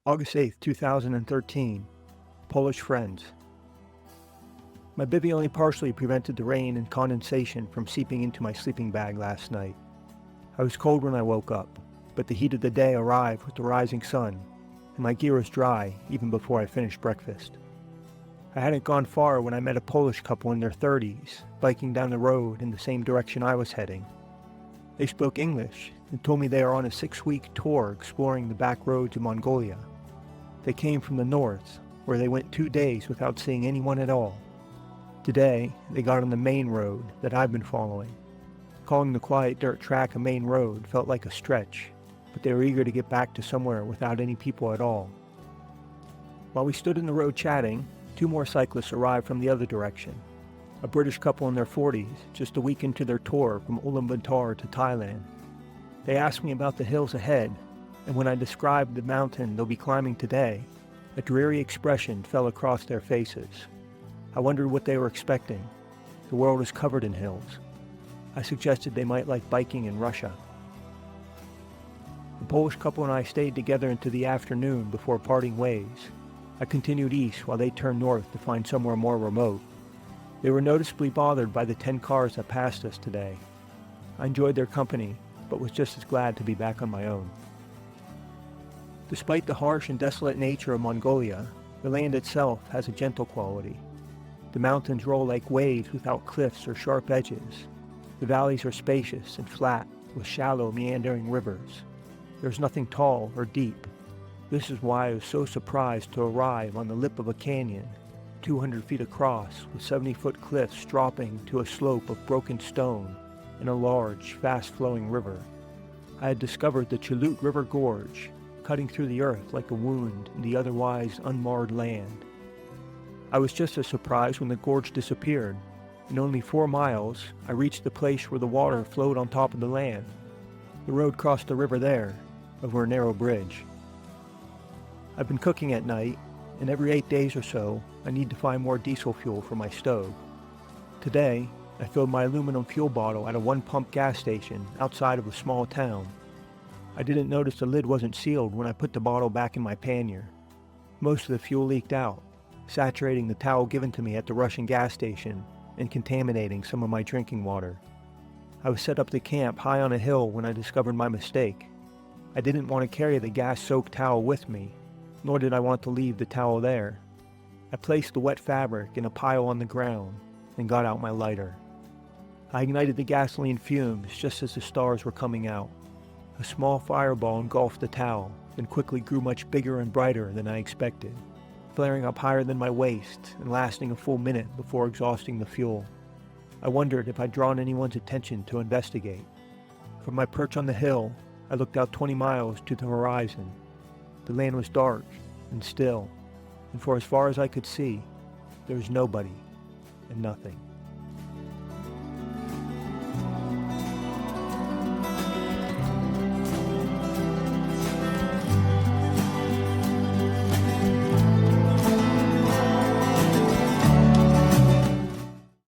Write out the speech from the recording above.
August 8th, 2013. Polish friends. My bivvy only partially prevented the rain and condensation from seeping into my sleeping bag last night. I was cold when I woke up, but the heat of the day arrived with the rising sun, and my gear was dry even before I finished breakfast. I hadn't gone far when I met a Polish couple in their 30s, biking down the road in the same direction I was heading. They spoke English and told me they are on a 6-week tour exploring the back roads of Mongolia. They came from the north, where they went 2 days without seeing anyone at all. Today, they got on the main road that I've been following. Calling the quiet dirt track a main road felt like a stretch, but they were eager to get back to somewhere without any people at all. While we stood in the road chatting, 2 more cyclists arrived from the other direction. A British couple in their 40s, just a week into their tour from Ulaanbaatar to Thailand. They asked me about the hills ahead, and when I described the mountain they'll be climbing today, a dreary expression fell across their faces. I wondered what they were expecting. The world is covered in hills. I suggested they might like biking in Russia. The Polish couple and I stayed together into the afternoon before parting ways. I continued east while they turned north to find somewhere more remote. They were noticeably bothered by the 10 cars that passed us today. I enjoyed their company, but was just as glad to be back on my own. Despite the harsh and desolate nature of Mongolia, the land itself has a gentle quality. The mountains roll like waves without cliffs or sharp edges. The valleys are spacious and flat, with shallow, meandering rivers. There's nothing tall or deep. This is why I was so surprised to arrive on the lip of a canyon, 200 feet across, with 70-foot cliffs dropping to a slope of broken stone in a large, fast-flowing river. I had discovered the Chilute River Gorge, cutting through the earth like a wound in the otherwise unmarred land. I was just as surprised when the gorge disappeared. In only 4 miles, I reached the place where the water flowed on top of the land. The road crossed the river there, over a narrow bridge. I've been cooking at night, and every 8 days or so, I need to find more diesel fuel for my stove. Today, I filled my aluminum fuel bottle at a one-pump gas station outside of a small town. I didn't notice the lid wasn't sealed when I put the bottle back in my pannier. Most of the fuel leaked out, saturating the towel given to me at the Russian gas station and contaminating some of my drinking water. I was set up to camp high on a hill when I discovered my mistake. I didn't want to carry the gas-soaked towel with me, nor did I want to leave the towel there. I placed the wet fabric in a pile on the ground and got out my lighter. I ignited the gasoline fumes just as the stars were coming out. A small fireball engulfed the towel, then quickly grew much bigger and brighter than I expected, flaring up higher than my waist and lasting a full minute before exhausting the fuel. I wondered if I'd drawn anyone's attention to investigate. From my perch on the hill, I looked out 20 miles to the horizon. The land was dark and still, and for as far as I could see, there was nobody and nothing.